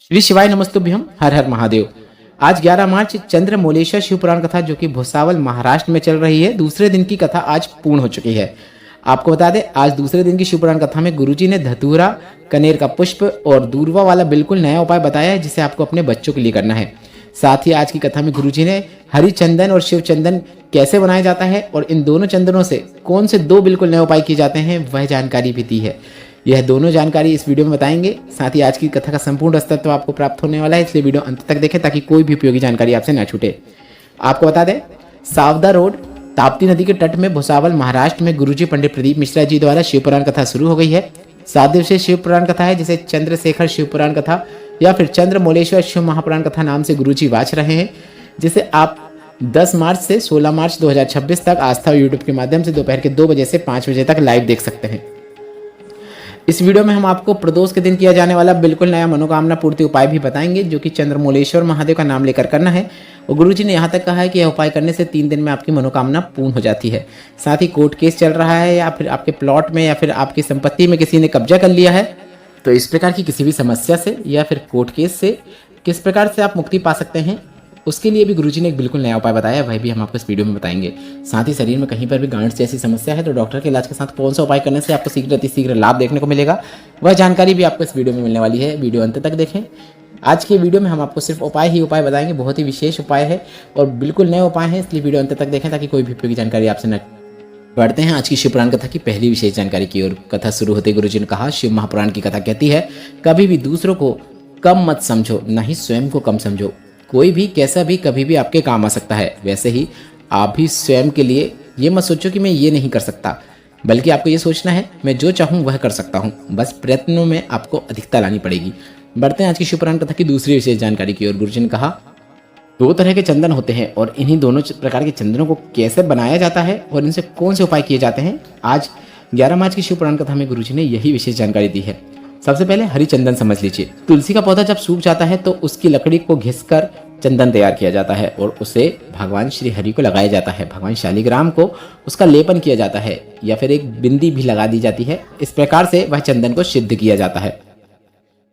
श्री शिवाय नमस्तुभ्यम। हर हर महादेव। आज 11 मार्च चंद्रमौलेश्वर शिव पुराण कथा जो कि भुसावल महाराष्ट्र में चल रही है, दूसरे दिन की कथा आज पूर्ण हो चुकी है। आपको बता दें, आज दूसरे दिन की शिव पुराण कथा में गुरुजी ने धतूरा, कनेर का पुष्प और दूरवा वाला बिल्कुल नया उपाय बताया है, जिसे आपको अपने बच्चों के लिए करना है। साथ ही आज की कथा में गुरुजी ने हरि चंदन और शिव चंदन कैसे बनाया जाता है और इन दोनों चंदनों से कौन से दो बिल्कुल नए उपाय किए जाते हैं, वह जानकारी भी दी है। यह दोनों जानकारी इस वीडियो में बताएंगे। साथ ही आज की कथा का संपूर्ण अस्तित्व आपको प्राप्त होने वाला है, इसलिए वीडियो अंत तक देखें ताकि कोई भी उपयोगी जानकारी आपसे न छूटे। आपको बता दें, सावदा रोड ताप्ती नदी के तट में भुसावल महाराष्ट्र में गुरुजी पंडित प्रदीप मिश्रा जी द्वारा शिव पुराण कथा शुरू हो गई है। 7 दिवसीय शिव पुराण कथा है, जिसे चंद्रशेखर शिव पुराण कथा या फिर चंद्रमौलेश्वर शिव महापुराण कथा नाम से गुरुजी वाच रहे हैं, जिसे आप 10 मार्च से 16 मार्च 2026 तक आस्था यूट्यूब के माध्यम से दोपहर के 2 बजे से 5 बजे तक लाइव देख सकते हैं। इस वीडियो में हम आपको प्रदोष के दिन किया जाने वाला बिल्कुल नया मनोकामना पूर्ति उपाय भी बताएंगे, जो कि चंद्रमौलेश्वर महादेव का नाम लेकर करना है। और गुरुजी ने यहाँ तक कहा है कि यह उपाय करने से 3 दिन में आपकी मनोकामना पूर्ण हो जाती है। साथ ही कोर्ट केस चल रहा है या फिर आपके प्लॉट में या फिर आपकी संपत्ति में किसी ने कब्जा कर लिया है, तो इस प्रकार की किसी भी समस्या से या फिर कोर्ट केस से किस प्रकार से आप मुक्ति पा सकते हैं, उसके लिए भी गुरुजी ने एक बिल्कुल नया उपाय बताया, वह भी हम आपको इस वीडियो में बताएंगे। साथ ही शरीर में कहीं पर भी गांठ जैसी समस्या है तो डॉक्टर के इलाज के साथ कौन सा उपाय करने से आपको शीघ्र अतिशीघ्र लाभ देखने को मिलेगा, वह जानकारी भी आपको इस वीडियो में मिलने वाली है। वीडियो अंत तक देखें। आज के वीडियो में हम आपको सिर्फ उपाय ही उपाय बताएंगे, बहुत ही विशेष उपाय है और बिल्कुल नए उपाय हैं, इसलिए वीडियो अंत तक देखें ताकि कोई भी उपयोगी जानकारी आपसे न। बढ़ते हैं आज की शिव पुराण कथा की पहली विशेष जानकारी की ओर। कथा शुरू होते गुरुजी ने कहा, शिव महापुराण की कथा कहती है, कभी भी दूसरों को कम मत समझो, न ही स्वयं को कम समझो। कोई भी कैसा भी कभी भी आपके काम आ सकता है। वैसे ही आप भी स्वयं के लिए ये मत सोचो कि मैं ये नहीं कर सकता, बल्कि आपको ये सोचना है मैं जो चाहूँ वह कर सकता हूँ। बस प्रयत्नों में आपको अधिकता लानी पड़ेगी। बढ़ते हैं आज की शिव पुराण कथा की दूसरी विशेष जानकारी की ओर। गुरुजी ने कहा, 2 तरह के चंदन होते हैं और इन्हीं दोनों प्रकार के चंदनों को कैसे बनाया जाता है और इनसे कौन से उपाय किए जाते हैं, आज 11 मार्च की शिव पुराण कथा में गुरुजी ने यही विशेष जानकारी दी है। सबसे पहले हरि चंदन समझ लीजिए। तुलसी का पौधा जब सूख जाता है तो उसकी लकड़ी को घिसकर चंदन तैयार किया जाता है और उसे भगवान श्री हरि को लगाया जाता है। भगवान शालिग्राम को उसका लेपन किया जाता है या फिर एक बिंदी भी लगा दी जाती है। इस प्रकार से वह चंदन को सिद्ध किया जाता है।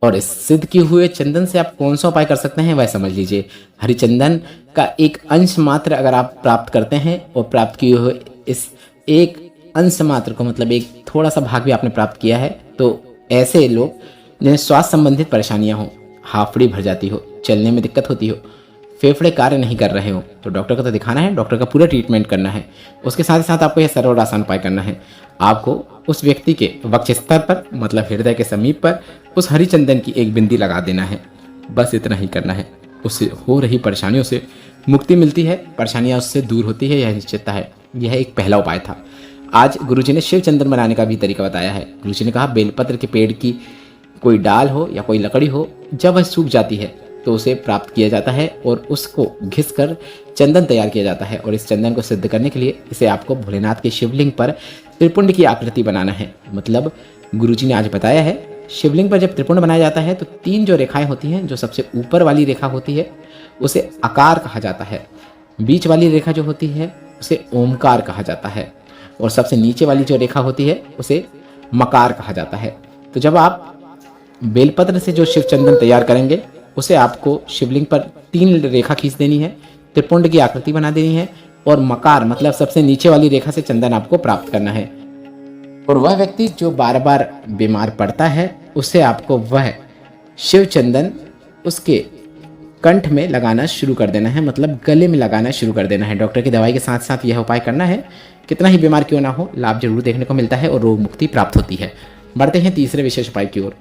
और इस सिद्ध किए हुए चंदन से आप कौन सा उपाय कर सकते हैं, वह समझ लीजिए। हरिचंदन का एक अंश मात्र अगर आप प्राप्त करते हैं और प्राप्त किए हुए इस एक अंश मात्र को, मतलब एक थोड़ा सा भाग भी आपने प्राप्त किया है, तो ऐसे लोग जिन्हें स्वास्थ्य संबंधित परेशानियां हो, हाफड़ी भर जाती हो, चलने में दिक्कत होती हो, फेफड़े कार्य नहीं कर रहे हो, तो डॉक्टर को तो दिखाना है, डॉक्टर का पूरा ट्रीटमेंट करना है। उसके साथ ही साथ आपको यह सरल आसान उपाय करना है। आपको उस व्यक्ति के वक्ष स्तर पर, मतलब हृदय के समीप पर, उस हरी चंदन की एक बिंदी लगा देना है। बस इतना ही करना है। उससे हो रही परेशानियों से मुक्ति मिलती है, परेशानियां उससे दूर होती है, यह निश्चितता है। यह एक पहला उपाय था। आज गुरुजी ने शिव चंदन बनाने का भी तरीका बताया है। गुरुजी ने कहा, बेलपत्र के पेड़ की कोई डाल हो या कोई लकड़ी हो, जब वह सूख जाती है तो उसे प्राप्त किया जाता है और उसको घिसकर चंदन तैयार किया जाता है। और इस चंदन को सिद्ध करने के लिए इसे आपको भोलेनाथ के शिवलिंग पर त्रिपुंड की आकृति बनाना है। मतलब गुरुजी ने आज बताया है, शिवलिंग पर जब त्रिपुंड बनाया जाता है तो 3 जो रेखाएं होती हैं, जो सबसे ऊपर वाली रेखा होती है उसे आकार कहा जाता है, बीच वाली रेखा जो होती है उसे ओमकार कहा जाता है और सबसे नीचे वाली जो रेखा होती है उसे मकार कहा जाता है। तो जब आप बेलपत्र से जो शिव चंदन तैयार करेंगे, उसे आपको शिवलिंग पर 3 रेखा खींच देनी है, त्रिपुंड की आकृति बना देनी है और मकार मतलब सबसे नीचे वाली रेखा से चंदन आपको प्राप्त करना है। और वह व्यक्ति जो बार बार बीमार पड़ता है, उसे आपको वह शिव चंदन उसके कंठ में लगाना शुरू कर देना है, मतलब गले में लगाना शुरू कर देना है। डॉक्टर की दवाई के साथ साथ यह उपाय करना है। कितना ही बीमार क्यों ना हो, लाभ जरूर देखने को मिलता है और रोग मुक्ति प्राप्त होती है। बढ़ते हैं तीसरे विशेष उपाय की ओर।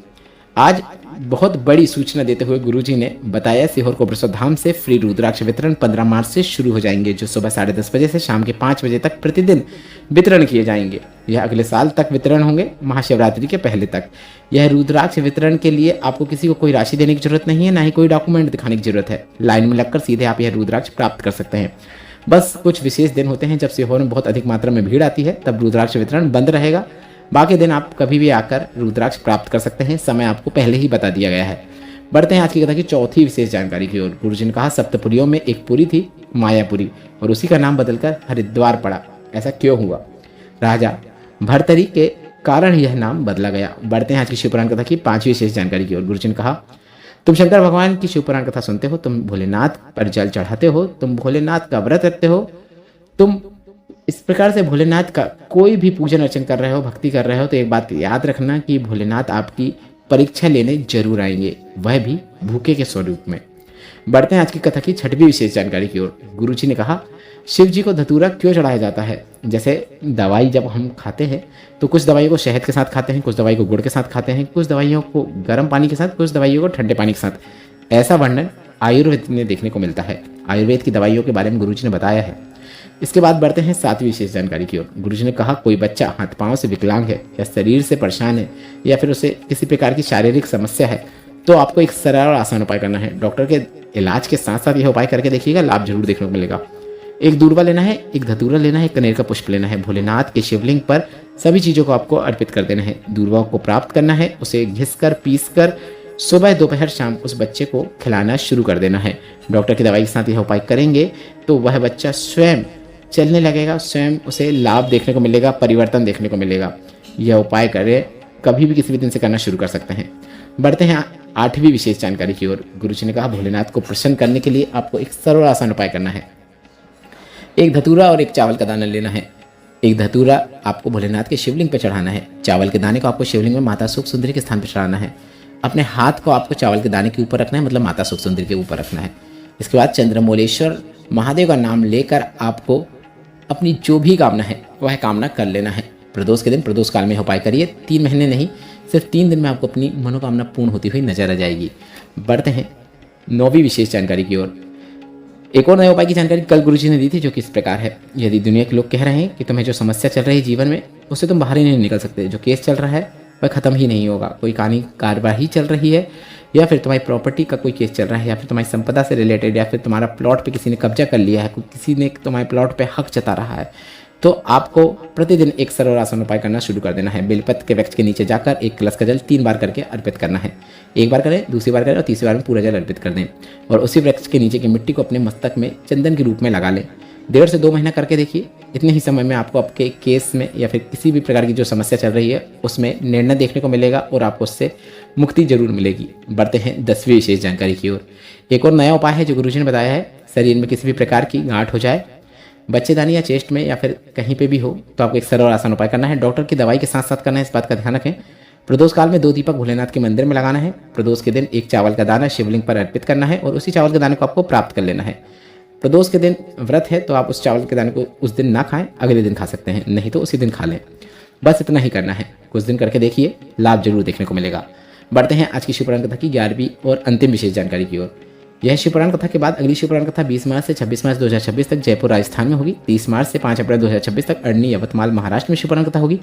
आज बहुत बड़ी सूचना देते हुए गुरुजी ने बताया, सीहोर कोबरेश्वर धाम से फ्री रुद्राक्ष वितरण 15 मार्च से शुरू हो जाएंगे, जो सुबह 10:30 बजे से शाम के 5 बजे तक प्रतिदिन वितरण किए जाएंगे। यह अगले साल तक वितरण होंगे, महाशिवरात्रि के पहले तक। यह रुद्राक्ष वितरण के लिए आपको किसी को कोई राशि देने की जरूरत नहीं है, ना ही कोई डॉक्यूमेंट दिखाने की जरूरत है। लाइन में लगकर सीधे आप यह रुद्राक्ष प्राप्त कर सकते हैं। बस कुछ विशेष दिन होते हैं जब सीहोर में बहुत अधिक मात्रा में भीड़ आती है, तब रुद्राक्ष वितरण बंद रहेगा। बाकी दिन आप कभी भी आकर रुद्राक्ष प्राप्त कर सकते हैं। समय आपको पहले ही बता दिया गया है। बढ़ते हैं आज की कथा की चौथी विशेष जानकारी की ओर। गुरुजी ने कहा, सप्तपुरियों में एक पुरी थी, मायापुरी, और उसी का नाम बदलकर हरिद्वार पड़ा। ऐसा क्यों हुआ? राजा भर्तरी के कारण यह नाम बदला गया। बढ़ते हैं आज की शिव पुराण कथा की 5वीं विशेष जानकारी की ओर। गुरुजी ने कहा, तुम शंकर भगवान की शिव पुराण कथा सुनते हो, तुम भोलेनाथ पर जल चढ़ाते हो, तुम भोलेनाथ का व्रत रखते हो, तुम इस प्रकार से भोलेनाथ का कोई भी पूजन अर्चन कर रहे हो, भक्ति कर रहे हो, तो एक बात याद रखना कि भोलेनाथ आपकी परीक्षा लेने जरूर आएंगे, वह भी भूखे के स्वरूप में। बढ़ते हैं आज की कथा की छठवीं विशेष जानकारी की ओर। गुरु जी ने कहा, शिव जी को धतूरा क्यों चढ़ाया जाता है? जैसे दवाई जब हम खाते हैं तो कुछ दवाइयों को शहद के साथ खाते हैं, कुछ दवाई को गुड़ के साथ खाते हैं, कुछ दवाइयों को गर्म पानी के साथ, कुछ दवाइयों को ठंडे पानी के साथ। ऐसा वर्णन आयुर्वेद में देखने को मिलता है। आयुर्वेद की दवाइयों के बारे में गुरु जी ने बताया है। इसके बाद बढ़ते हैं सातवीं विशेष जानकारी की ओर। गुरु जी ने कहा, कोई बच्चा हाथ पांव से विकलांग है या शरीर से परेशान है या फिर उसे किसी प्रकार की शारीरिक समस्या है, तो आपको एक सरल और आसान उपाय करना है। डॉक्टर के इलाज के साथ साथ यह उपाय करके देखिएगा, लाभ जरूर देखने को मिलेगा। एक दूर्वा लेना है, एक धतूरा लेना है, एक कनेर का पुष्प लेना है। भोलेनाथ के शिवलिंग पर सभी चीज़ों को आपको अर्पित कर देना है। दूर्वा को प्राप्त करना है, उसे घिस कर पीस कर सुबह दोपहर शाम उस बच्चे को खिलाना शुरू कर देना है। डॉक्टर की दवाई के साथ यह उपाय करेंगे तो वह बच्चा स्वयं चलने लगेगा, स्वयं उसे लाभ देखने को मिलेगा, परिवर्तन देखने को मिलेगा। यह उपाय करें, कभी भी किसी भी दिन से करना शुरू कर सकते हैं। बढ़ते हैं आठवीं विशेष जानकारी की ओर। गुरु जी ने कहा, भोलेनाथ को प्रसन्न करने के लिए आपको एक सरल आसान उपाय करना है। एक धतूरा और एक चावल का दाना लेना है। एक धतूरा आपको भोलेनाथ के शिवलिंग पर चढ़ाना है। चावल के दाने को आपको शिवलिंग में माता सुख सुंदरी के स्थान पर चढ़ाना है। अपने हाथ को आपको चावल के दाने के ऊपर रखना है, मतलब माता सुख सुंदरी के ऊपर रखना है। इसके बाद चंद्रमौलेश्वर महादेव का नाम लेकर आपको अपनी जो भी कामना है वह कामना कर लेना है। प्रदोष के दिन प्रदोष काल में उपाय करिए। 3 महीने नहीं, सिर्फ 3 दिन में आपको अपनी मनोकामना पूर्ण होती हुई नजर आ जाएगी। बढ़ते हैं 9वीं विशेष जानकारी की ओर। एक और नए उपाय की जानकारी कल गुरुजी ने दी थी, जो कि इस प्रकार है। यदि दुनिया के लोग कह रहे हैं कि तुम्हें जो समस्या चल रही है जीवन में, उससे तुम बाहर ही नहीं निकल सकते, जो केस चल रहा है वह खत्म ही नहीं होगा, कोई कानूनी कार्यवाही चल रही है, या फिर तुम्हारी प्रॉपर्टी का कोई केस चल रहा है, या फिर तुम्हारी संपदा से रिलेटेड, या फिर तुम्हारा प्लॉट पे किसी ने कब्जा कर लिया है, किसी ने तुम्हारे प्लॉट पे हक जता रहा है, तो आपको प्रतिदिन एक सरल आसान उपाय करना शुरू कर देना है। बेलपत्र के वृक्ष के नीचे जाकर एक कलश का जल 3 बार करके अर्पित करना है। एक बार करें, दूसरी बार करें और तीसरी बार में पूरा जल अर्पित कर दें, और उसी वृक्ष के नीचे की मिट्टी को अपने मस्तक में चंदन के रूप में लगा लें। 1.5 से 2 महीना करके देखिए। इतने ही समय में आपको आपके केस में या फिर किसी भी प्रकार की जो समस्या चल रही है उसमें निर्णय देखने को मिलेगा और आपको उससे मुक्ति जरूर मिलेगी। बढ़ते हैं 10वीं विशेष जानकारी की ओर। एक और नया उपाय है जो गुरुजी ने बताया है। शरीर में किसी भी प्रकार की गांठ हो जाए, बच्चेदानी या चेस्ट में या फिर कहीं पे भी हो, तो आपको एक सरल और आसान उपाय करना है। डॉक्टर की दवाई के साथ साथ करना है, इस बात का ध्यान रखें। प्रदोष काल में 2 दीपक भोलेनाथ के मंदिर में लगाना है। प्रदोष के दिन एक चावल का दाना शिवलिंग पर अर्पित करना है और उसी चावल के दाने को आपको प्राप्त कर लेना है। प्रदोष के दिन व्रत है तो आप उस चावल के दाने को उस दिन ना खाएं, अगले दिन खा सकते हैं, नहीं तो उसी दिन खा लें। बस इतना ही करना है। कुछ दिन करके देखिए, लाभ जरूर देखने को मिलेगा। बढ़ते हैं आज की शिवपुराण कथा की 11वीं और अंतिम विशेष जानकारी की ओर। यह शिवपुराण कथा के बाद अगली शिवपुराण कथा 20 मार्च से 26 मार्च 2026 तक जयपुर राजस्थान में होगी। 30 मार्च से 5 अप्रैल 2026 तक अरनी यवतमाल महाराष्ट्र में शिवपुराण कथा होगी।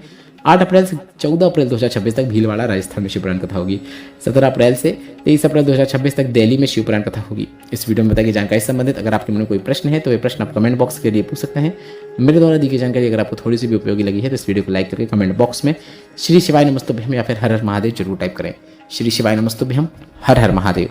8 अप्रैल से 14 अप्रैल 2026 तक भीलवाड़ा राजस्थान में शिवपुराण कथा होगी। 17 अप्रैल से 23 अप्रैल 2026 तक दिल्ली में शिवपुराण कथा होगी। इस वीडियो में बताई गई जानकारी से संबंधित अगर आपके मन में कोई प्रश्न है तो ये प्रश्न आप कमेंट बॉक्स के लिए पूछ सकते हैं। मेरे द्वारा दी गई जानकारी अगर आपको थोड़ी सी भी उपयोगी लगी है तो इस वीडियो को लाइक करके कमेंट बॉक्स में श्री शिवाय नमस्तुभ्यम या फिर हर हर महादेव जरूर टाइप करें। श्री शिवाय नमस्तुभ्यम, हर हर महादेव।